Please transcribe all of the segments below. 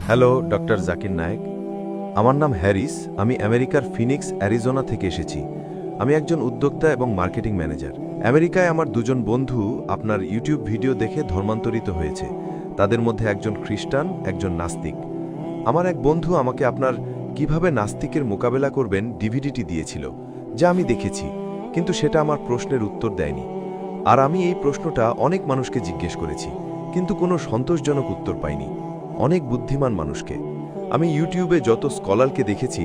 Hello doctor Zakir Naik. আমার নাম Harris. আমি আমেরিকার ফিনিক্স অ্যারিজোনা থেকে এসেছি। আমি একজন উদ্যোক্তা এবং মার্কেটিং ম্যানেজার। আমেরিকায় আমার দুজন বন্ধু আপনার ইউটিউব ভিডিও দেখে ধর্মান্তরিত হয়েছে। তাদের মধ্যে একজন খ্রিস্টান, একজন নাস্তিক। আমার এক বন্ধু আমাকে আপনার কিভাবে নাস্তিকের মোকাবেলা করবেন ডিভিডিটি দিয়েছিল, যা আমি দেখেছি, কিন্তু সেটা আমার প্রশ্নের উত্তর দেয়নি। আর আমি এই প্রশ্নটা অনেক মানুষকে জিজ্ঞেস করেছি, কিন্তু কোনো সন্তোষজনক উত্তর পাইনি। অনেক বুদ্ধিমান মানুষকে, আমি ইউটিউবে যত স্কলারকে দেখেছি,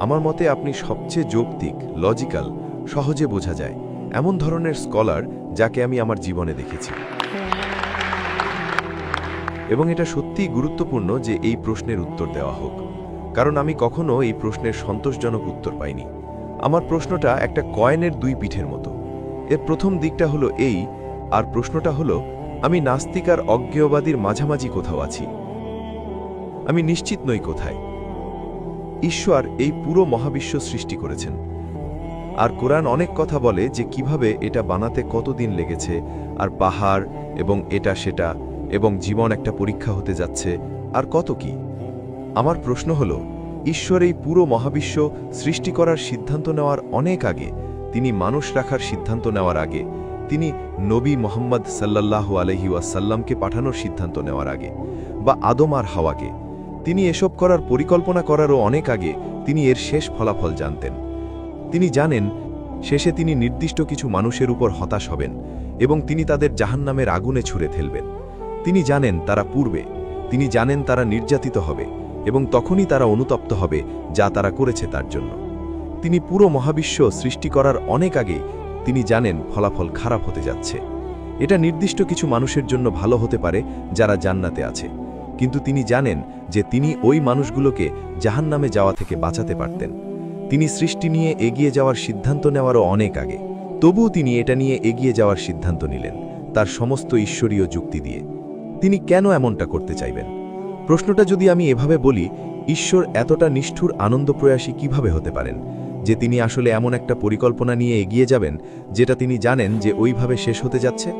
আমার মতে আপনি সবচেয়ে যৌক্তিক, লজিক্যাল, সহজে বোঝা যায় এমন ধরনের স্কলার যাকে আমি আমার জীবনে দেখেছি। এবং এটা সত্যিই গুরুত্বপূর্ণ যে এই প্রশ্নের উত্তর দেওয়া হোক, কারণ আমি কখনো এই প্রশ্নের সন্তোষজনক উত্তর পাইনি। আমার প্রশ্নটা একটা কয়েনের দুই পিঠের মতো। এর প্রথম দিকটা হলো এই, আর প্রশ্নটা হলো আমি নাস্তিক আর অজ্ঞেয়বাদীর মাঝামাঝি কোথাও আছি। আমি নিশ্চিত নই কোথায়। ঈশ্বর এই পুরো মহাবিশ্ব সৃষ্টি করেছেন, আর কোরআন অনেক কথা বলে যে কিভাবে এটা বানাতে কতদিন লেগেছে, আর পাহাড় এবং এটা সেটা, এবং জীবন একটা পরীক্ষা হতে যাচ্ছে, আর কত কি। আমার প্রশ্ন হলো, ঈশ্বর এই পুরো মহাবিশ্ব সৃষ্টি করার সিদ্ধান্ত নেওয়ার অনেক আগে, তিনি মানুষ রাখার সিদ্ধান্ত নেওয়ার আগে, তিনি নবী মোহাম্মদ সাল্লাল্লাহু আলাইহি ওয়াসাল্লামকে পাঠানোর সিদ্ধান্ত নেওয়ার আগে, বা আদম আর হাওয়াকে, তিনি এসব করার পরিকল্পনা করারও অনেক আগে তিনি এর শেষ ফলাফল জানতেন। তিনি জানেন শেষে তিনি নির্দিষ্ট কিছু মানুষের উপর হতাশ হবেন এবং তিনি তাদের জাহান্নামের আগুনে ছুঁড়ে ফেলবেন। তিনি জানেন তারা পূর্বে, তিনি জানেন তারা নির্যাতিত হবে এবং তখনই তারা অনুতপ্ত হবে যা তারা করেছে তার জন্য। তিনি পুরো মহাবিশ্ব সৃষ্টি করার অনেক আগে তিনি জানেন ফলাফল খারাপ হতে যাচ্ছে। এটা নির্দিষ্ট কিছু মানুষের জন্য ভালো হতে পারে যারা জান্নাতে আছে, কিন্তু তিনি জানেন যে তিনি ওই মানুষগুলোকে জাহান্নামে যাওয়া থেকে বাঁচাতে পারতেন। তিনি সৃষ্টি নিয়ে এগিয়ে যাওয়ার সিদ্ধান্ত নেওয়ারও অনেক আগে, তবুও তিনি এটা নিয়ে এগিয়ে যাওয়ার সিদ্ধান্ত নিলেন তার সমস্ত ঈশ্বরীয় যুক্তি দিয়ে। তিনি কেন এমনটা করতে চাইবেন? প্রশ্নটা যদি আমি এভাবে বলি, ঈশ্বর এতটা নিষ্ঠুর আনন্দপ্রয়াসী কিভাবে হতে পারেন যে তিনি আসলে এমন একটা পরিকল্পনা নিয়ে এগিয়ে যাবেন যেটা তিনি জানেন যে ওইভাবে শেষ হতে যাচ্ছে?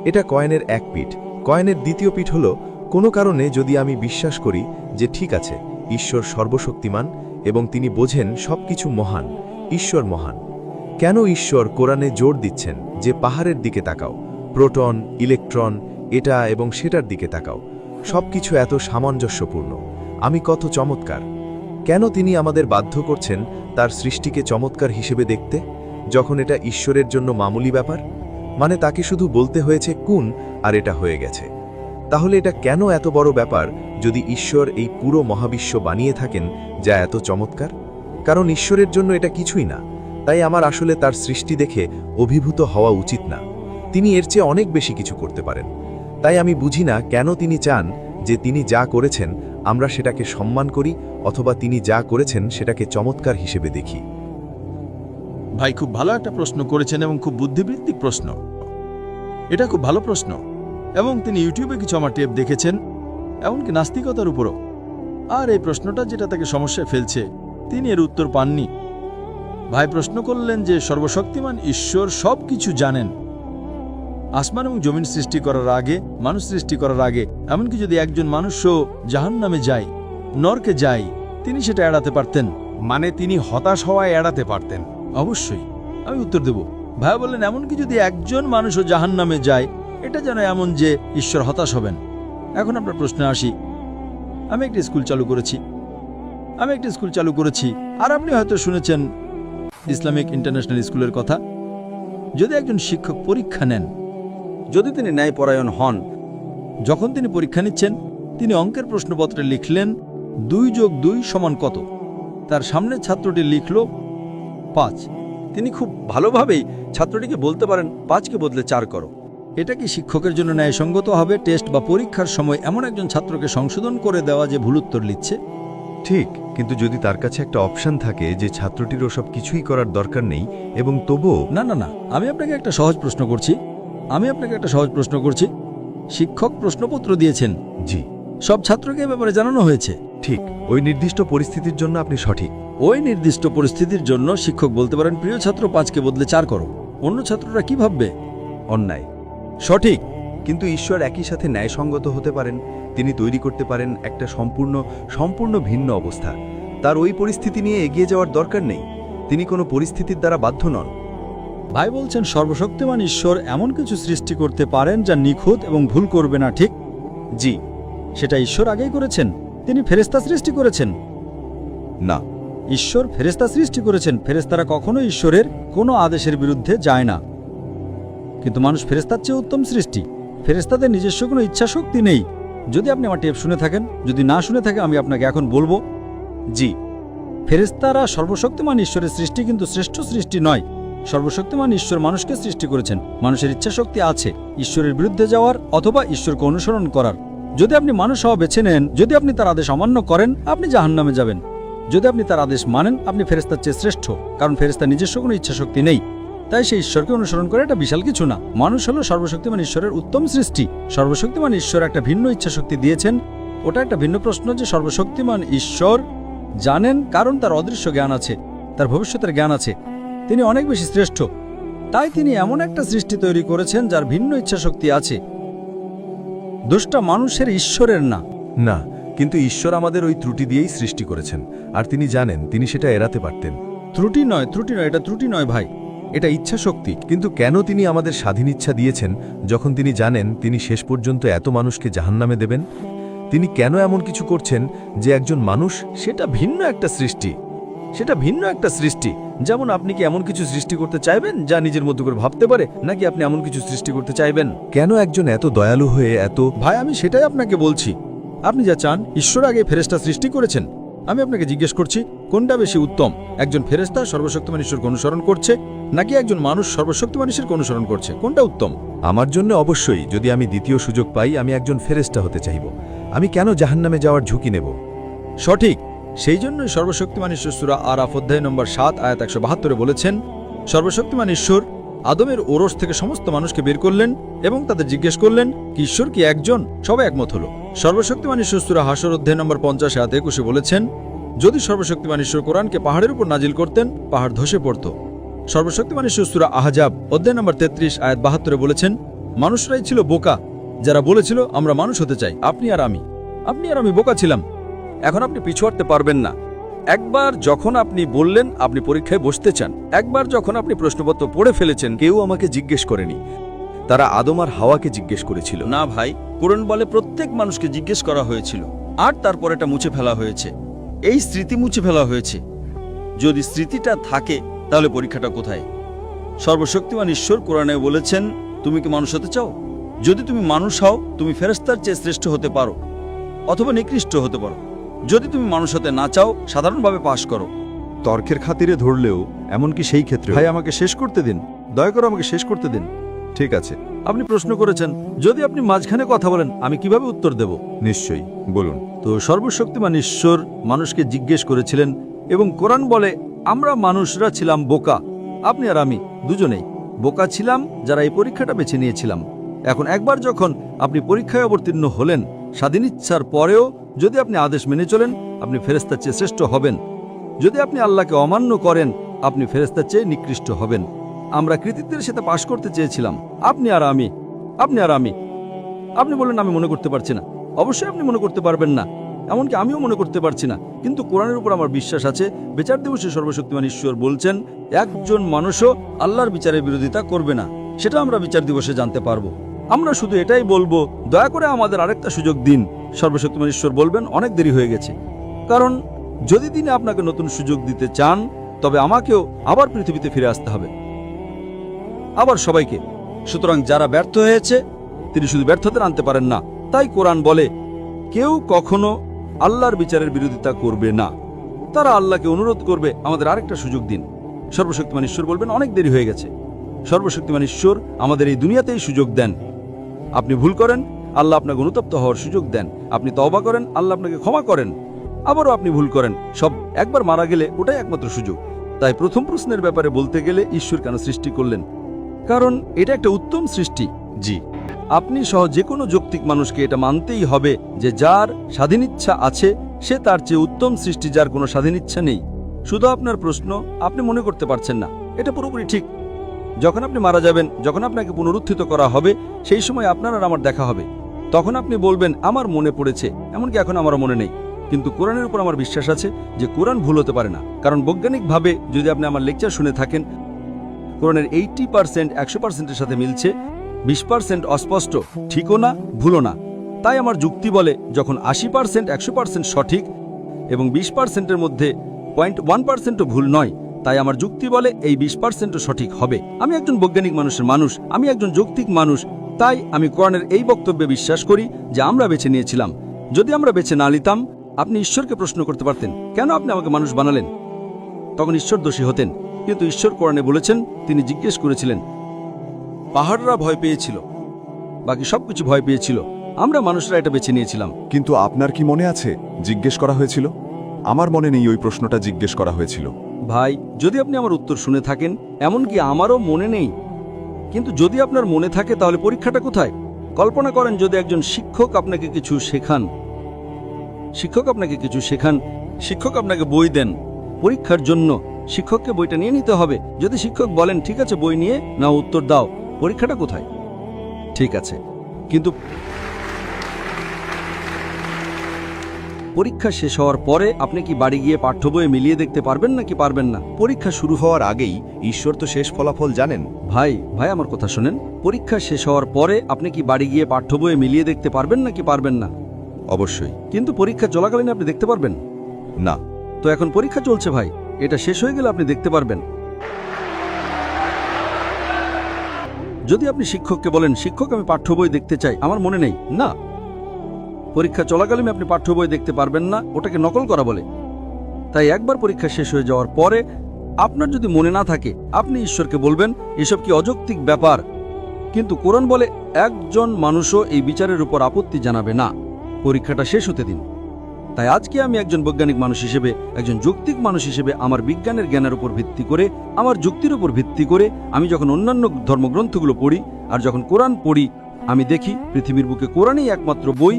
এটা কয়েনের এক পিঠ। কয়েনের দ্বিতীয় পিঠ হলো, কোনো কারণে যদি আমি বিশ্বাস করি যে ঠিক আছে, ঈশ্বর সর্বশক্তিমান এবং তিনি বোঝেন সবকিছু মহান, ঈশ্বর মহান, কেন ঈশ্বর কোরআনে জোর দিচ্ছেন যে পাহাড়ের দিকে তাকাও, প্রোটন, ইলেকট্রন, এটা এবং সেটার দিকে তাকাও, সবকিছু এত সামঞ্জস্যপূর্ণ, আমি কত চমৎকার? কেন তিনি আমাদের বাধ্য করছেন তার সৃষ্টিকে চমৎকার হিসেবে দেখতে, যখন এটা ঈশ্বরের জন্য মামুলি ব্যাপার? মানে তাকে শুধু বলতে হয়েছে কুন, আর এটা হয়ে গেছে। তাহলে এটা কেন এত বড় ব্যাপার যদি ঈশ্বর এই পুরো মহাবিশ্ব বানিয়ে থাকেন যা এত চমৎকার? কারণ ঈশ্বরের জন্য এটা কিছুই না, তাই আমার আসলে তার সৃষ্টি দেখে অভিভূত হওয়া উচিত না। তিনি এর চেয়ে অনেক বেশি কিছু করতে পারেন। তাই আমি বুঝি না কেন তিনি চান যে তিনি যা করেছেন আমরা সেটাকে সম্মান করি, অথবা তিনি যা করেছেন সেটাকে চমৎকার হিসেবে দেখি। ভাই, খুব ভালো একটা প্রশ্ন করেছেন এবং খুব বুদ্ধিবৃত্তিক প্রশ্ন। এটা খুব ভালো প্রশ্ন, এবং তিনি ইউটিউবে কিছু আমার টেপ দেখেছেন, এমনকি নাস্তিকতার উপরও। আর এই প্রশ্নটা যেটা তাকে সমস্যায় ফেলছে, তিনি এর উত্তর পাননি। ভাই প্রশ্ন করলেন যে সর্বশক্তিমান ঈশ্বর সব কিছু জানেন। আসমান এবং জমিন সৃষ্টি করার আগে, মানুষ সৃষ্টি করার আগে, এমনকি যদি একজন মানুষও জাহান্নামে যায়, নরকে যায়, তিনি সেটা এড়াতে পারতেন। মানে তিনি হতাশ হওয়ায় এড়াতে পারতেন? অবশ্যই, আমি উত্তর দেব। ভাই বললেন এমনকি যদি একজন মানুষও জাহান্নামে যায়, এটা যেন এমন যে ঈশ্বর হতাশ হবেন। এখন আপনার প্রশ্নে আসি। আমি একটি স্কুল চালু করেছি, আর আপনি হয়তো শুনেছেন ইসলামিক ইন্টারন্যাশনাল স্কুলের কথা। যদি একজন শিক্ষক পরীক্ষা নেন, যদি তিনি ন্যায়পরায়ণ হন, যখন তিনি পরীক্ষা নিচ্ছেন, তিনি অঙ্কের প্রশ্নপত্রে লিখলেন 2+2 = কত? তার সামনের ছাত্রটি লিখল 5। তিনি খুব ভালোভাবেই ছাত্রটিকে বলতে পারেন 5কে বদলে 4 করো। এটা কি শিক্ষকের জন্য ন্যায়সঙ্গত হবে টেস্ট বা পরীক্ষার সময় এমন একজন ছাত্রকে সংশোধন করে দেওয়া যে ভুল উত্তর লিখছে? ঠিক, কিন্তু যদি তার কাছে একটা অপশন থাকে যে ছাত্রটির ওসব কিছুই করার দরকার নেই এবং তবুও। না, আমি আপনাকে একটা সহজ প্রশ্ন করছি। শিক্ষক প্রশ্নপত্র দিয়েছেন, জি, সব ছাত্রকে এ ব্যাপারে জানানো হয়েছে। ঠিক, ওই নির্দিষ্ট পরিস্থিতির জন্য আপনি সঠিক। ওই নির্দিষ্ট পরিস্থিতির জন্য শিক্ষক বলতে পারেন, প্রিয় ছাত্র, 5কে বদলে 4 করো। অন্য ছাত্ররা কি ভাববে? অন্যায়। সঠিক, কিন্তু ঈশ্বর একই সাথে ন্যায়সঙ্গত হতে পারেন। তিনি তৈরি করতে পারেন একটা সম্পূর্ণ ভিন্ন অবস্থা। তার ওই পরিস্থিতি নিয়ে এগিয়ে যাওয়ার দরকার নেই। তিনি কোনো পরিস্থিতির দ্বারা বাধ্য নন। ভাই বলছেন সর্বশক্তিমান ঈশ্বর এমন কিছু সৃষ্টি করতে পারেন যা নিখুঁত এবং ভুল করবে না, ঠিক? জি। সেটা ঈশ্বর আগেই করেছেন। তিনি ফেরেশতা সৃষ্টি করেছেন। না। ঈশ্বর ফেরেশতা সৃষ্টি করেছেন। ফেরেশতারা কখনো ঈশ্বরের কোনো আদেশের বিরুদ্ধে যায় না। কিন্তু মানুষ ফেরেশতার চেয়ে উত্তম সৃষ্টি। ফেরেশতাদের নিজস্ব কোনো ইচ্ছা শক্তি নেই। যদি আপনি আমার টেপ শুনে থাকেন, যদি না শুনে থাকেন, আমি আপনাকে এখন বলবো, জি। ফেরেশতারা সর্বশক্তিমান ঈশ্বরের সৃষ্টি, কিন্তু শ্রেষ্ঠ সৃষ্টি নয়। সর্বশক্তিমান ঈশ্বর মানুষকে সৃষ্টি করেছেন। মানুষের ইচ্ছা শক্তি আছে ঈশ্বরের বিরুদ্ধে যাওয়ার অথবা ঈশ্বরকে অনুসরণ করার। যদি আপনি মানুষ হওয়া বেছে নেন, যদি আপনি তার আদেশ অমান্য করেন, আপনি জাহান্নামে যাবেন। যদি আপনি তার আদেশ মানেন, আপনি ফেরেশতার চেয়ে শ্রেষ্ঠ, কারণ ফেরেশতার নিজস্ব কোনো ইচ্ছা শক্তি নেই। তাই সেই ঈশ্বরকে অনুসরণ করে এটা বিশাল কিছু না। মানুষ হলো সর্বশক্তিমান ঈশ্বরের উত্তম সৃষ্টি। সর্বশক্তিমান ঈশ্বর একটা ভিন্ন ইচ্ছা শক্তি দিয়েছেন। ওটা একটা ভিন্ন প্রশ্ন যে সর্বশক্তিমান ঈশ্বর জানেন, কারণ তার অদৃশ্য জ্ঞান আছে, তার ভবিষ্যতের জ্ঞান আছে। তিনি অনেক বেশি শ্রেষ্ঠ। তাই তিনি এমন একটা সৃষ্টি তৈরি করেছেন যার ভিন্ন ইচ্ছা শক্তি আছে। দোষটা মানুষের, ঈশ্বরের না। না, কিন্তু ঈশ্বর আমাদের ওই ত্রুটি দিয়েই সৃষ্টি করেছেন, আর তিনি জানেন তিনি সেটা এড়াতে পারতেন। ত্রুটি নয়, এটা ত্রুটি নয় ভাই, এটা ইচ্ছা শক্তি। কিন্তু কেন তিনি আমাদের স্বাধীন ইচ্ছা দিয়েছেন যখন তিনি জানেন তিনি শেষ পর্যন্ত এত মানুষকে জাহান্নামে দেবেন? তিনি কেন এমন কিছু করছেন যে একজন মানুষ, সেটা ভিন্ন একটা সৃষ্টি। যেমন আপনি কি এমন কিছু সৃষ্টি করতে চাইবেন যা নিজের মতো করে ভাবতে পারে, নাকি আপনি এমন কিছু সৃষ্টি করতে চাইবেন? কেন একজন এত দয়ালু হয়ে ভাই আমি সেটাই আপনাকে বলছি। আপনি যা চান, ঈশ্বর আগে ফেরেশতা সৃষ্টি করেছেন। আমি আপনাকে জিজ্ঞেস করছি, কোনটা বেশি উত্তম? একজন ফেরেশতা সর্বশক্তিমান ঈশ্বরকে অনুসরণ করছে, নাকি একজন মানুষ সর্বশক্তিমান ঈশ্বরকে অনুসরণ করছে? কোনটা উত্তম? আমার জন্য অবশ্যই, যদি আমি দ্বিতীয় সুযোগ পাই, আমি একজন ফেরেশতা হতে চাইব। আমি কেন জাহান্নামে যাওয়ার ঝুঁকি নেব? সঠিক। সেই জন্যই সর্বশক্তিমান ঈশ্বর সূরা আরাফ অধ্যায় নম্বর 7 আয়াত 172 বলেছেন, সর্বশক্তিমান ঈশ্বর আদমের ওরস থেকে সমস্ত মানুষকে বের করলেন এবং তাদের জিজ্ঞেস করলেন কি ঈশ্বর কি একজন? সবাই একমত হলো। সর্বশক্তিমান ঈশ্বর সূরা হাশর অধ্যায় নম্বর 50 আয়াত 21 বলেছেন, যদি সর্বশক্তিমান ঈশ্বর কোরআনকে পাহাড়ের উপর নাজিল করতেন, পাহাড় ধসে পড়ত। সর্বশক্তিমান ঈশ্বর সূরা আহজাব অধ্যায় নম্বর 33 আয়াত 72 বলেছেন, মানুষরাই ছিল বোকা যারা বলেছিল আমরা মানুষ হতে চাই। আপনি আর আমি বোকা ছিলাম। এখন আপনি পিছু হটতে পারবেন না। একবার যখন আপনি বললেন আপনি পরীক্ষায় বসতে চান, একবার যখন আপনি প্রশ্নপত্র পড়ে ফেলেছেন, কেউ আমাকে জিজ্ঞেস করেনি, তারা আদম আর হাওয়াকে জিজ্ঞেস করেছিল। না ভাই, কোরআন বলে প্রত্যেক মানুষকে জিজ্ঞেস করা হয়েছিল, আর তারপর এটা মুছে ফেলা হয়েছে। এই স্মৃতি মুছে ফেলা হয়েছে। যদি স্মৃতিটা থাকে তাহলে পরীক্ষাটা কোথায়? সর্বশক্তিমান ঈশ্বর কোরআনে বলেছেন, তুমি কি মানুষ হতে চাও? যদি তুমি মানুষ হও, তুমি ফেরেশতার চেয়ে শ্রেষ্ঠ হতে পারো অথবা নিকৃষ্ট হতে পারো। যদি তুমি মানুষ হতে না চাও, সাধারণভাবে পাশ করো। তর্কের খাতিরে ধরলেও এমনকি সেই ক্ষেত্রে। ভাই আমাকে শেষ করতে দিন, দয়া করে আমাকে শেষ করতে দিন। ঠিক আছে, আপনি প্রশ্ন করেছেন, যদি আপনি মাঝখানে কথা বলেন আমি কিভাবে উত্তর দেব? নিশ্চয়ই বলুন। তো সর্বশক্তিমান ঈশ্বর মানুষকে জিজ্ঞেস করেছিলেন এবং কোরআন বলে আমরা মানুষরা ছিলাম বোকা। আপনি আর আমি দুজনেই বোকা ছিলাম যারা এই পরীক্ষাটা বেছে নিয়েছিলাম। এখন একবার যখন আপনি পরীক্ষায় অবতীর্ণ হলেন, স্বাধীন ইচ্ছার পরেও যদি আপনি আদেশ মেনে চলেন, আপনি ফেরেশতার চেয়ে শ্রেষ্ঠ হবেন। যদি আপনি আল্লাহকে অমান্য করেন, আপনি ফেরেশতার চেয়ে নিকৃষ্ট হবেন। আমরা কৃতিত্বের সাথে পাশ করতে চেয়েছিলাম, আপনি আর আমি। আপনি বললেন আমি মনে করতে পারছি না। অবশ্যই আপনি মনে করতে পারবেন না, এমনকি আমিও মনে করতে পারছি না। কিন্তু কোরআনের উপর আমার বিশ্বাস আছে। বিচার দিবসে সর্বশক্তিমান ঈশ্বর বলছেন, একজন মানুষও আল্লাহর বিচারের বিরোধিতা করবে না। সেটা আমরা বিচার দিবসে জানতে পারবো। আমরা শুধু এটাই বলবো, দয়া করে আমাদের আরেকটা সুযোগ দিন। সর্বশক্তিমান ঈশ্বর বলবেন, অনেক দেরি হয়ে গেছে। কারণ যদি তিনি আপনাকে নতুন সুযোগ দিতে চান, তবে আমাকেও আবার পৃথিবীতে ফিরে আসতে হবে, আবার সবাইকে। সুতরাং যারা ব্যর্থ হয়েছে, তিনি শুধু ব্যর্থতা আনতে পারেন না। তাই কোরআন বলে, কেউ কখনো আল্লাহর বিচারের বিরোধিতা করবে না। তারা আল্লাহকে অনুরোধ করবে, আমাদের আরেকটা সুযোগ দিন। সর্বশক্তিমান ঈশ্বর বলবেন, অনেক দেরি হয়ে গেছে। সর্বশক্তিমান ঈশ্বর আমাদের এই দুনিয়াতেই সুযোগ দেন। আপনি ভুল করেন, আল্লাহ আপনাকে অনুতপ্ত হওয়ার সুযোগ দেন। আপনি তওবা করেন, আল্লাহ আপনাকে ক্ষমা করেন। আবারও আপনি ভুল করেন, সব একবার মারা গেলে ওটাই একমাত্র সুযোগ। তাই প্রথম প্রশ্নের ব্যাপারে বলতে গেলে ঈশ্বর কেন সৃষ্টি করলেন? কারণ এটা একটা উত্তম সৃষ্টি। জি, আপনি সহ যে কোনো যৌক্তিক মানুষকে এটা মানতেই হবে যে যার স্বাধীন ইচ্ছা আছে, সে তার চেয়ে উত্তম সৃষ্টি যার কোনো স্বাধীন ইচ্ছা নেই। শুধু আপনার প্রশ্ন আপনি মনে করতে পারছেন না, এটা পুরোপুরি ঠিক। যখন আপনি মারা যাবেন, যখন আপনাকে পুনরুত্থিত করা হবে, সেই সময় আপনার আর আমার দেখা হবে। তখন আপনি বলবেন আমার মনে পড়েছে, এমনকি এখন আমারও মনে নেই, কিন্তু কোরআনের উপর আমার বিশ্বাস আছে যে কোরআন ভুল হতে পারে না। কারণ বৈজ্ঞানিকভাবে যদি আপনি আমার লেকচার শুনে থাকেন, কোরআনের 80% 100%-এর সাথে মিলছে, 20% অস্পষ্ট, ঠিকও না ভুলও না। তাই আমার যুক্তি বলে যখন 80% 100% সঠিক এবং 20%-এর মধ্যে 0.1%ও ভুল নয়, তাই আমার যুক্তি বলে এই 20%ও সঠিক হবে। আমি একজন বৈজ্ঞানিক মানুষের মানুষ, আমি একজন যৌক্তিক মানুষ, তাই আমি কোরআনের এই বক্তব্যে বিশ্বাস করি যে আমরা বেছে নিয়েছিলাম। যদি আমরা বেছে না নিতাম, আপনি ঈশ্বরকে প্রশ্ন করতে পারতেন কেন আপনি আমাকে মানুষ বানালেন, তখন ঈশ্বর দোষী হতেন। কিন্তু ঈশ্বর কোরআনে বলেছেন, তিনি জিজ্ঞেস করেছিলেন, পাহাড়রা ভয় পেয়েছিল, বাকি সবকিছু ভয় পেয়েছিল, আমরা মানুষরা এটা বেছে নিয়েছিলাম। কিন্তু আপনার কি মনে আছে জিজ্ঞেস করা হয়েছিল? আমার মনে নেই ওই প্রশ্নটা জিজ্ঞেস করা হয়েছিল। ভাই, যদি আপনি আমার উত্তর শুনে থাকেন, এমনকি আমারও মনে নেই, কিন্তু যদি আপনার মনে থাকে তাহলে পরীক্ষাটা কোথায়? কল্পনা করেন যদি একজন শিক্ষক আপনাকে কিছু শেখান, শিক্ষক আপনাকে বই দেন পরীক্ষার জন্য, শিক্ষককে বইটা নিয়ে নিতে হবে। যদি শিক্ষক বলেন ঠিক আছে বই নিয়ে নাও, উত্তর দাও, পরীক্ষাটা কোথায়? ঠিক আছে, কিন্তু পরীক্ষা শেষ হওয়ার পরে আপনি কি বাড়ি গিয়ে পাঠ্য বইয়ে মিলিয়ে দেখতে পারবেন নাকি পারবেন না? পরীক্ষা শুরু হওয়ার আগেই ঈশ্বর তো শেষ ফলাফল জানেন। ভাই আমার কথা শোনেন, পরীক্ষা শেষ হওয়ার পরে আপনি কি বাড়ি গিয়ে পাঠ্য বইয়ে মিলিয়ে দেখতে পারবেন নাকি পারবেন না? অবশ্যই। কিন্তু পরীক্ষা চলাকালীন আপনি দেখতে পারবেন না। তো এখন পরীক্ষা চলছে ভাই, এটা শেষ হয়ে গেলে আপনি দেখতে পারবেন। যদি আপনি শিক্ষককে বলেন শিক্ষক আমি পাঠ্য বই দেখতে চাই, আমার মনে নেই, না, পরীক্ষা চলাকালীন আপনি পাঠ্য বই দেখতে পারবেন না, ওটাকে নকল করা বলে। তাই একবার পরীক্ষা শেষ হয়ে যাওয়ার পরে আপনার যদি মনে না থাকে, আপনি ঈশ্বরকে বলবেন এসব কি অযৌক্তিক ব্যাপার। কিন্তু কোরআন বলে একজন মানুষও এই বিচারের উপর আপত্তি জানাবে না, পরীক্ষাটা শেষ হতে দিন। তাই আজকে আমি একজন বৈজ্ঞানিক মানুষ হিসেবে, একজন যৌক্তিক মানুষ হিসেবে, আমার বিজ্ঞানের জ্ঞানের উপর ভিত্তি করে, আমার যুক্তির উপর ভিত্তি করে, আমি যখন অন্যান্য ধর্মগ্রন্থগুলো পড়ি আর যখন কোরআন পড়ি, আমি দেখি পৃথিবীর বুকে কোরআনই একমাত্র বই,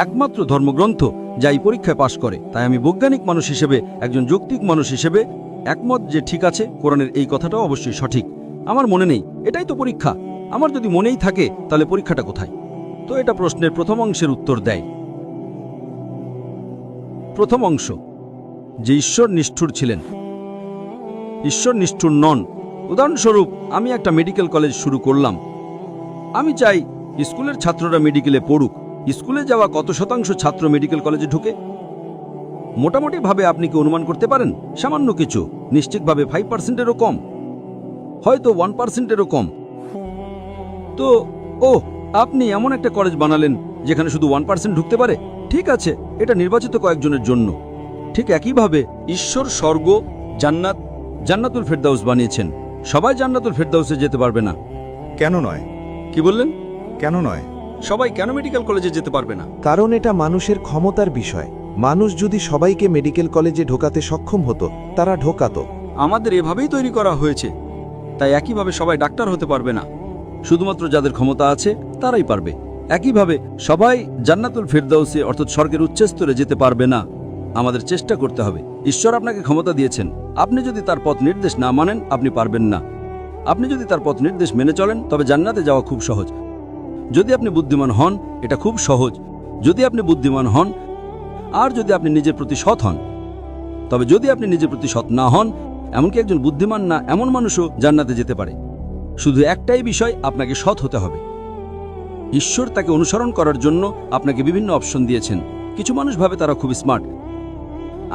একমাত্র ধর্মগ্রন্থ যা এই পরীক্ষায় পাশ করে। তাই আমি বৈজ্ঞানিক মানুষ হিসেবে, একজন যৌক্তিক মানুষ হিসেবে একমত যে ঠিক আছে, কোরআনের এই কথাটাও অবশ্যই সঠিক। আমার মনে নেই, এটাই তো পরীক্ষা। আমার যদি মনেই থাকে তাহলে পরীক্ষাটা কোথায়? তো এটা প্রশ্নের প্রথম অংশের উত্তর দেয়। প্রথম অংশ, যে ঈশ্বর নিষ্ঠুর ছিলেন। ঈশ্বর নিষ্ঠুর নন। উদাহরণস্বরূপ, আমি একটা মেডিকেল কলেজ শুরু করলাম, আমি চাই স্কুলের ছাত্ররা মেডিকেলে পড়ুক। স্কুলে যাওয়া কত শতাংশ ছাত্র মেডিকেল কলেজে ঢুকে? মোটামুটি ভাবে আপনি কি অনুমান করতে পারেন? সামান্য কিছু, নিশ্চিতভাবে 5%-এরও কম, হয়তো 1%-এরও কম। তো আপনি এমন একটা কলেজ বানালেন যেখানে শুধু 1% ঢুকতে পারে। ঠিক আছে, এটা নির্বাচিত কয়েকজনের জন্য। ঠিক একইভাবে ঈশ্বর স্বর্গ, জান্নাতুল ফেরদাউস বানিয়েছেন। সবাই জান্নাতুল ফেরদাউসে যেতে পারবে না। কেন নয়? কি বললেন? কেন নয়? সবাই কেন মেডিকেল কলেজে যেতে পারবে না? কারণ এটা মানুষের ক্ষমতার বিষয়। মানুষ যদি সবাইকে মেডিকেল কলেজে ঢোকাতে সক্ষম হতো, তারা ঢোকাতো। আমাদের এভাবেই তৈরি করা হয়েছে। তাই একইভাবে সবাই ডাক্তার হতে পারবে না, শুধুমাত্র যাদের ক্ষমতা আছে তারাই পারবে। একইভাবে সবাই জান্নাতুল ফেরদাউসে অর্থাৎ স্বর্গের উচ্চস্তরে যেতে পারবে না। আমাদের চেষ্টা করতে হবে। ঈশ্বর আপনাকে ক্ষমতা দিয়েছেন, আপনি যদি তার পথ নির্দেশ না মানেন আপনি পারবেন না। আপনি যদি তার পথ নির্দেশ মেনে চলেন তবে জান্নাতে যাওয়া খুব সহজ। যদি আপনি বুদ্ধিমান হন এটা খুব সহজ, যদি আপনি বুদ্ধিমান হন আর যদি আপনি নিজের প্রতি সৎ হন। তবে যদি আপনি নিজের প্রতি সৎ না হন, এমনকি একজন বুদ্ধিমান না এমন মানুষও জান্নাতে যেতে পারে। শুধু একটাই বিষয়, আপনাকে সৎ হতে হবে। ঈশ্বর তাকে অনুসরণ করার জন্য আপনাকে বিভিন্ন অপশন দিয়েছেন। কিছু মানুষ ভাবে তারা খুব স্মার্ট,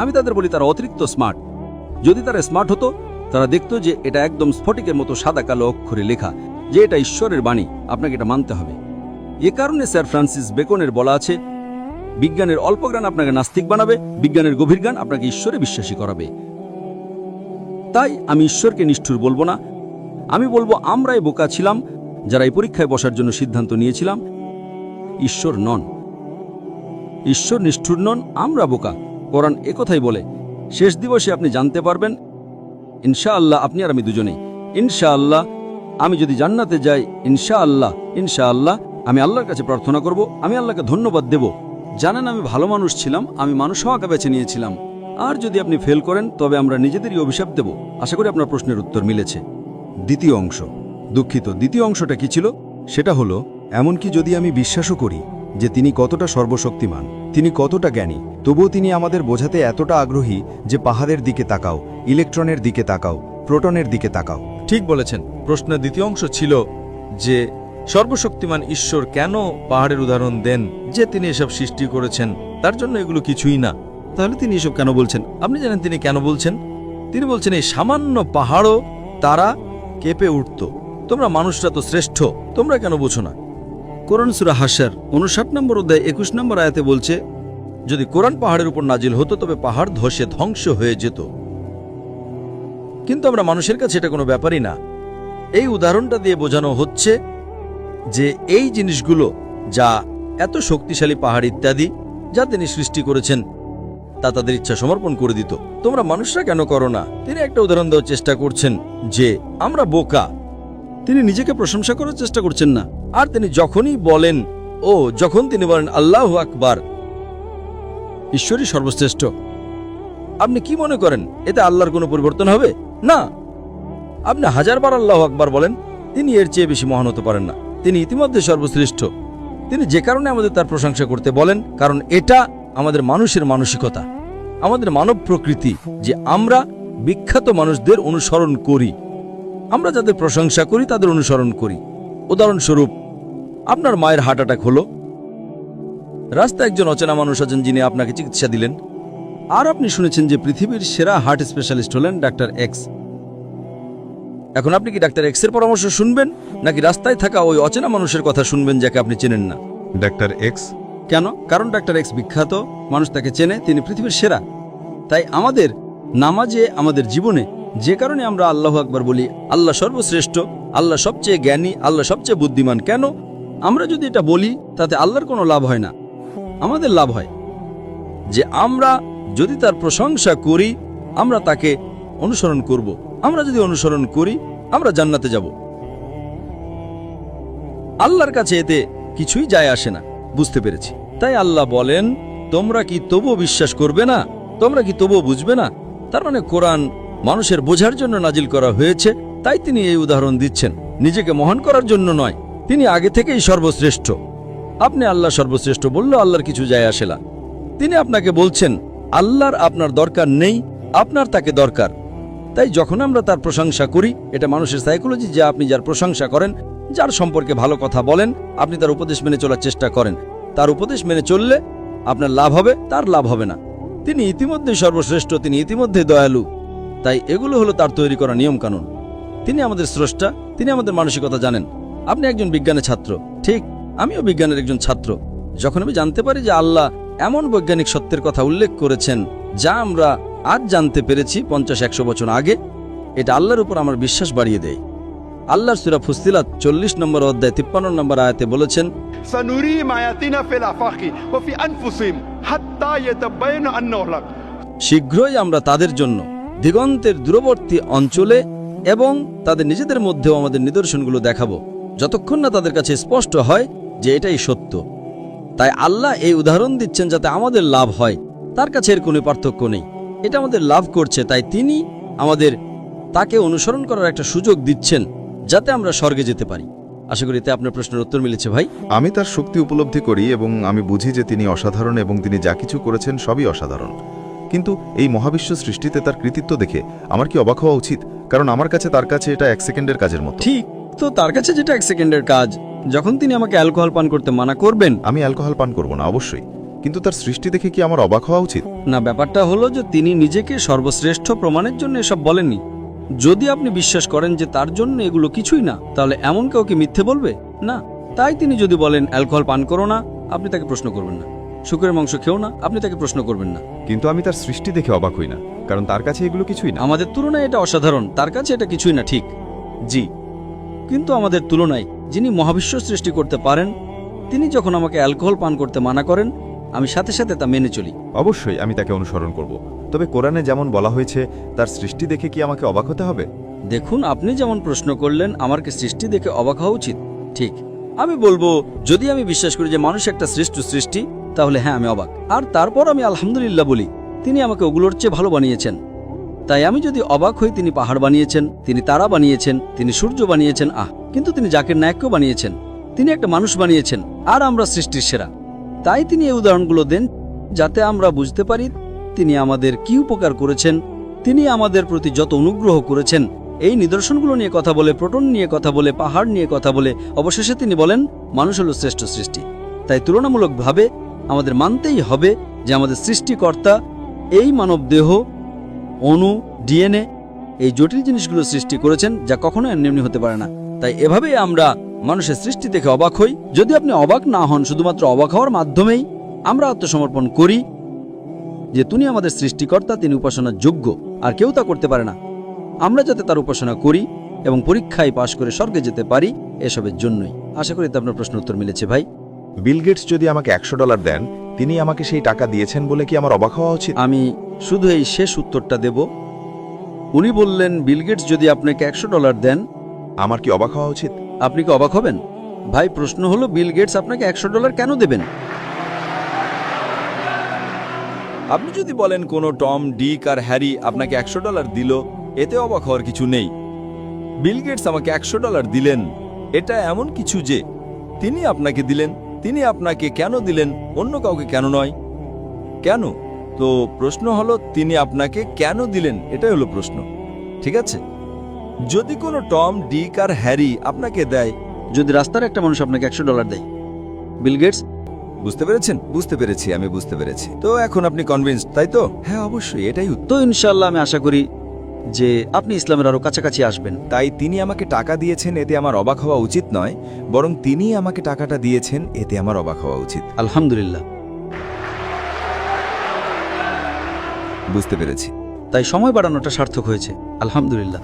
আমি তাদের বলি তারা অতিরিক্ত স্মার্ট। যদি তারা স্মার্ট হতো তারা দেখতো যে এটা একদম স্ফটিকের মতো সাদা কালো অক্ষরে লেখা যে এটা ঈশ্বরের বাণী, আপনাকে এটা মানতে হবে। এ কারণে স্যার ফ্রান্সিস বেকনের বলা আছে, বিজ্ঞানের অল্প জ্ঞান আপনাকে নাস্তিক বানাবে, বিজ্ঞানের গভীর জ্ঞান আপনাকে ঈশ্বরে বিশ্বাসী করাবে। তাই আমি ঈশ্বরকে নিষ্ঠুর বলবো না, আমি বলবো আমরাই বোকা ছিলাম যারা এই পরীক্ষায় বসার জন্য সিদ্ধান্ত নিয়েছিলাম। ঈশ্বর নন, ঈশ্বর নিষ্ঠুর নন, আমরা বোকা। কোরআন একথাই বলে। শেষ দিবসে আপনি জানতে পারবেন, ইনশাআল্লাহ, আপনি আর আমি দুজনেই। ইনশাআল্লাহ আমি যদি জান্নাতে যাই, ইনশাআল্লাহ আমি আল্লাহর কাছে প্রার্থনা করব, আমি আল্লাহকে ধন্যবাদ দেব। জানেন আমি ভালো মানুষ ছিলাম, আমি মানুষ হওয়াকে বেছে নিয়েছিলাম। আর যদি আপনি ফেল করেন তবে আমরা নিজেদেরই অভিশাপ দেব। আশা করি আপনার প্রশ্নের উত্তর মিলেছে। দ্বিতীয় অংশ, দুঃখিত, দ্বিতীয় অংশটা কি ছিল? সেটা হলো, এমনকি যদি আমি বিশ্বাসও করি যে তিনি কতটা সর্বশক্তিমান, তিনি কতটা জ্ঞানী, তবুও তিনি আমাদের বোঝাতে এতটা আগ্রহী যে পাহাড়ের দিকে তাকাও, ইলেকট্রনের দিকে তাকাও, প্রোটনের দিকে তাকাও। ঠিক বলেছেন। প্রশ্নের দ্বিতীয় অংশ ছিল যে সর্বশক্তিমান ঈশ্বর কেন পাহাড়ের উদাহরণ দেন, যে তিনি এসব সৃষ্টি করেছেন, তার জন্য এগুলো কিছুই না। তাহলে তিনি এসব কেন বলছেন? আপনি জানেন তিনি কেন বলছেন? তিনি বলছেন এই সামান্য পাহাড়ও তারা কেঁপে উঠত। তোমরা মানুষরা তো শ্রেষ্ঠ, তোমরা কেন বোঝো না? কোরআন সূরা হাশর 59 নম্বর অধ্যায় 21 নম্বর আয়াতে বলছে, যদি কোরআন পাহাড়ের উপর নাজিল হতো তবে পাহাড় ধসে ধ্বংস হয়ে যেত। কিন্তু আমরা মানুষের কাছে এটা কোনো ব্যাপারই না। এই উদাহরণটা দিয়ে বোঝানো হচ্ছে যে এই জিনিসগুলো যা এত শক্তিশালী পাহাড় ইত্যাদি যা তিনি সৃষ্টি করেছেন তা তাদের ইচ্ছা সমর্পণ করে দিত। তোমরা মানুষরা কেন করো না? তিনি একটা উদাহরণ দেওয়ার চেষ্টা করছেন যে আমরা বোকা। তিনি নিজেকে প্রশংসা করার চেষ্টা করছেন না। আর তিনি যখনই বলেন যখন তিনি বলেন আল্লাহু আকবার, ঈশ্বরই সর্বশ্রেষ্ঠ, আপনি কি মনে করেন এতে আল্লাহর কোনো পরিবর্তন হবে? না। আপনি হাজারবার আল্লাহু আকবার বলেন, তিনি এর চেয়ে বেশি মহান হতে পারেন না। তিনি ইতিমধ্যে সর্বশ্রেষ্ঠ। তিনি যে কারণে আমাদের তার প্রশংসা করতে বলেন, কারণ এটা আমাদের মানুষের মানসিকতা, আমাদের মানব প্রকৃতি, যে আমরা বিখ্যাত মানুষদের অনুসরণ করি। আমরা যাদের প্রশংসা করি তাদের অনুসরণ করি। উদাহরণস্বরূপ, আপনার মায়ের হার্ট অ্যাটাক হলো, রাস্তায় একজন অচেনা মানুষ আছেন যিনি আপনাকে চিকিৎসা দিলেন, আর আপনি শুনেছেন যে পৃথিবীর সেরা হার্ট স্পেশালিস্ট হলেন ডাক্তার এক্স। এখন আপনি কি ডাক্তার এক্স এর পরামর্শ শুনবেন, নাকি রাস্তায় থাকা ওই অচেনা মানুষের কথা শুনবেন যাকে আপনি চেনেন না? Doctor x. কেন? কারণ ডাক্তার এক্স বিখ্যাত, মানুষ তাকে চেনে, তিনি পৃথিবীর সেরা। তাই আমাদের নামাজে, আমাদের জীবনে যে কারণে আমরা আল্লাহু আকবার বলি, আল্লাহ সর্বশ্রেষ্ঠ, আল্লাহ সবচেয়ে জ্ঞানী, আল্লাহ সবচেয়ে বুদ্ধিমান, কেন? আমরা যদি এটা বলি তাতে আল্লাহর কোনো লাভ হয় না, আমাদের লাভ হয় যে আমরা যদি তার প্রশংসা করি, আমরা তাকে অনুসরণ করব। আমরা যদি অনুসরণ করি, আমরা জান্নাতে যাব। আল্লাহর কাছে এতে কিছুই যায় আসে না। বুঝতে পেরেছি। তাই আল্লাহ বলেন, তোমরা কি তবুও বিশ্বাস করবে না? তোমরা কি তবুও বুঝবে না? তার মানে কোরআন মানুষের বোঝার জন্য নাজিল করা হয়েছে, তাই তিনি এই উদাহরণ দিচ্ছেন, নিজেকে মহান করার জন্য নয়। তিনি আগে থেকেই সর্বশ্রেষ্ঠ। আপনি আল্লাহ সর্বশ্রেষ্ঠ বললেও আল্লাহর কিছু যায় আসে না। তিনি আপনাকে বলছেন আল্লাহর আপনার দরকার নেই, আপনার তাকে দরকার। তাই যখন আমরা তার প্রশংসা করি, এটা মানুষের সাইকোলজি যে আপনি যার প্রশংসা করেন, যার সম্পর্কে ভালো কথা বলেন, আপনি তার উপদেশ মেনে চলার চেষ্টা করেন। তার উপদেশ মেনে চললে আপনার লাভ হবে, তার লাভ হবে না। তিনি ইতিমধ্যেই সর্বশ্রেষ্ঠ, তিনি ইতিমধ্যে দয়ালু। তাই এগুলো হলো তার তৈরি করা নিয়মকানুন। তিনি আমাদের স্রষ্টা, তিনি আমাদের মানসিকতা জানেন। আপনি একজন বিজ্ঞানের ছাত্র, ঠিক, আমিও বিজ্ঞানের একজন ছাত্র। যখন আমি জানতে পারি যে আল্লাহ এমন বৈজ্ঞানিক সত্যের কথা উল্লেখ করেছেন যা আমরা আজ জানতে পেরেছি 50-100 বছর আগে, এটা আল্লাহর উপর আমার বিশ্বাস বাড়িয়ে দেয়। আল্লাহর সূরা ফুসসিলাত 40 নম্বর অধ্যায় 53 নম্বর আয়াতে বলেছেন, سنريهم آياتنا في الآفاق وفي أنفسهم حتى يتبين أنه الحق। শীঘ্রই আমরা তাদের জন্য দিগন্তের দূরবর্তী অঞ্চলে এবং তাদের নিজেদের মধ্যেও আমাদের নিদর্শনগুলো দেখাবো, যতক্ষণ না তাদের কাছে স্পষ্ট হয় যে এটাই সত্য। তাই আল্লাহ এই উদাহরণ দিচ্ছেন যাতে আমাদের লাভ হয়। তার কাছে এর কোনো পার্থক্য নেই, এটা আমাদের লাভ করছে। তাই তিনি আমাদের তাকে অনুসরণ করার একটা সুযোগ দিচ্ছেন যাতে আমরা স্বর্গে যেতে পারি। আশা করি এতে আপনার প্রশ্নের উত্তর মিলেছে ভাই। আমি তার শক্তি উপলব্ধি করি এবং আমি বুঝি যে তিনি অসাধারণ এবং তিনি যা কিছু করেছেন সবই অসাধারণ। কিন্তু এই মহাবিশ্ব সৃষ্টিতে তার কৃতিত্ব দেখে আমার কি অবাক হওয়া উচিত? কারণ আমার কাছে তার কাছে এটা 1 সেকেন্ডের কাজের মতো। ঠিক, তো তার কাছে যেটা 1 সেকেন্ডের কাজ, যখন তিনি আমাকে অ্যালকোহল পান করতে মানা করবেন, আমি অ্যালকোহল পান করব না অবশ্যই, কিন্তু তার সৃষ্টি দেখে কি আমার অবাক হওয়া উচিত? না, ব্যাপারটা হলো যে তিনি নিজেকে সর্বশ্রেষ্ঠ প্রমাণের জন্য এসব বলেননি। যদি আপনি বিশ্বাস করেন যে তার জন্য এগুলো কিছুই না, তাহলে এমন কেউ কি মিথ্যে বলবে? না। তাই তিনি যদি বলেন অ্যালকোহল পান করো না, আপনি তাকে প্রশ্ন করবেন না। শুকরের মাংস খেও না, আপনি তাকে প্রশ্ন করবেন না। কিন্তু আমি তার সৃষ্টি দেখে অবাক হই না, কারণ তার কাছে এগুলো কিছুই না। আমাদের তুলনায় এটা অসাধারণ, তার কাছে এটা কিছুই না, ঠিক? জি, কিন্তু আমাদের তুলনায় যিনি মহাবিশ্ব সৃষ্টি করতে পারেন, তিনি যখন আমাকে অ্যালকোহল পান করতে মানা করেন, আমি সাথে সাথে তা মেনে চলি। অবশ্যই আমি তাকে অনুসরণ করব, তবে কোরআনে যেমন বলা হয়েছে তার সৃষ্টি দেখে কি আমাকে অবাক হতে হবে? দেখুন, আপনি যেমন প্রশ্ন করলেন আমার কি সৃষ্টি দেখে অবাক হওয়া উচিত, ঠিক। আমি বলবো, যদি আমি বিশ্বাস করি যে মানুষ একটা শ্রেষ্ঠ সৃষ্টি, তাহলে হ্যাঁ, আমি অবাক। আর তারপর আমি আলহামদুলিল্লাহ বলি, তিনি আমাকে ওগুলোর চেয়ে ভালো বানিয়েছেন। তাই আমি যদি অবাক হই তিনি পাহাড় বানিয়েছেন, তিনি তারা বানিয়েছেন, তিনি সূর্য বানিয়েছেন, কিন্তু তিনি জাকির নায়েককেও বানিয়েছেন, তিনি একটা মানুষ বানিয়েছেন, আর আমরা সৃষ্টির সেরা। তাই তিনি এই উদাহরণগুলো দেন যাতে আমরা বুঝতে পারি তিনি আমাদের কি উপকার করেছেন, তিনি আমাদের প্রতি যত অনুগ্রহ করেছেন। এই নিদর্শনগুলো নিয়ে কথা বলে, প্রোটন নিয়ে কথা বলে, পাহাড় নিয়ে কথা বলে, অবশেষে তিনি বলেন মানুষ হলো শ্রেষ্ঠ সৃষ্টি। তাই তুলনামূলকভাবে আমাদের মানতেই হবে যে আমাদের সৃষ্টিকর্তা এই মানব দেহ, অণু, ডিএনএ, এই জটিল জিনিসগুলো সৃষ্টি করেছেন যা কখনো এমনি হতে পারে না। তাই এভাবেই আমরা মানুষের সৃষ্টি থেকে অবাক হই। যদি আপনি অবাক না হন, শুধুমাত্র অবাক হওয়ার মাধ্যমেই আমরা আত্মসমর্পণ করি যে তিনি আমাদের সৃষ্টিকর্তা, তিনি উপাসনার যোগ্য, আর কেউ তা করতে পারে না। আমরা যাতে তার উপাসনা করি এবং পরীক্ষায় পাশ করে স্বর্গে যেতে পারি, এসবের জন্যই। আশা করি আপনার প্রশ্ন উত্তর মিলেছে ভাই। বিল গেটস যদি আমাকে $100 দেন, তিনি আমাকে সেই টাকা দিয়েছেন বলে কি আমার অবাক হওয়া উচিত? আমি শুধু এই শেষ উত্তরটা দেব। উনি বললেন বিল গেটস যদি আপনাকে $100 দেন, আমার কি অবাক হওয়া উচিত? আপনি কি অবাক হবেন? ভাই, প্রশ্ন হলো বিল গেটস আপনাকে $100 কেন দেবেন? আপনি যদি বলেন কোনো টম, ডিক আর হ্যারি আপনাকে $100 দিল, এতে অবাক হওয়ার কিছু নেই। বিল গেটস আমাকে $100 দিলেন, এটা এমন কিছু যে তিনি আপনাকে দিলেন। তিনি আপনাকে কেন দিলেন, অন্য কাউকে কেন নয়? কেন? তো প্রশ্ন হলো তিনি আপনাকে কেন দিলেন, এটাই হলো প্রশ্ন। ঠিক আছে, যদি কোনো টম, ডিক আর হ্যারি আপনাকে দেয়, যদি রাস্তার একটা মানুষ আপনাকে $100 দেয়, বিল গেটস, বুঝতে পেরেছেন? বুঝতে পেরেছি, আমি বুঝতে পেরেছি। তো এখন আপনি কনভিন্সড, তাই তো? হ্যাঁ, অবশ্যই, এটাই উত্তর। তো ইনশাআল্লাহ আমি আশা করি যে আপনি ইসলামের আরো কাছাকাছি আসবেন। তাই তিনি আমাকে টাকা দিয়েছেন, এতে আমার অবাক হওয়া উচিত নয়, বরং তিনি আমাকে টাকাটা দিয়েছেন, এতে আমার অবাক হওয়া উচিত। আলহামদুলিল্লাহ। বুঝতে পেরেছি। তাই সময় বাড়ানোটা সার্থক হয়েছে। আলহামদুলিল্লাহ।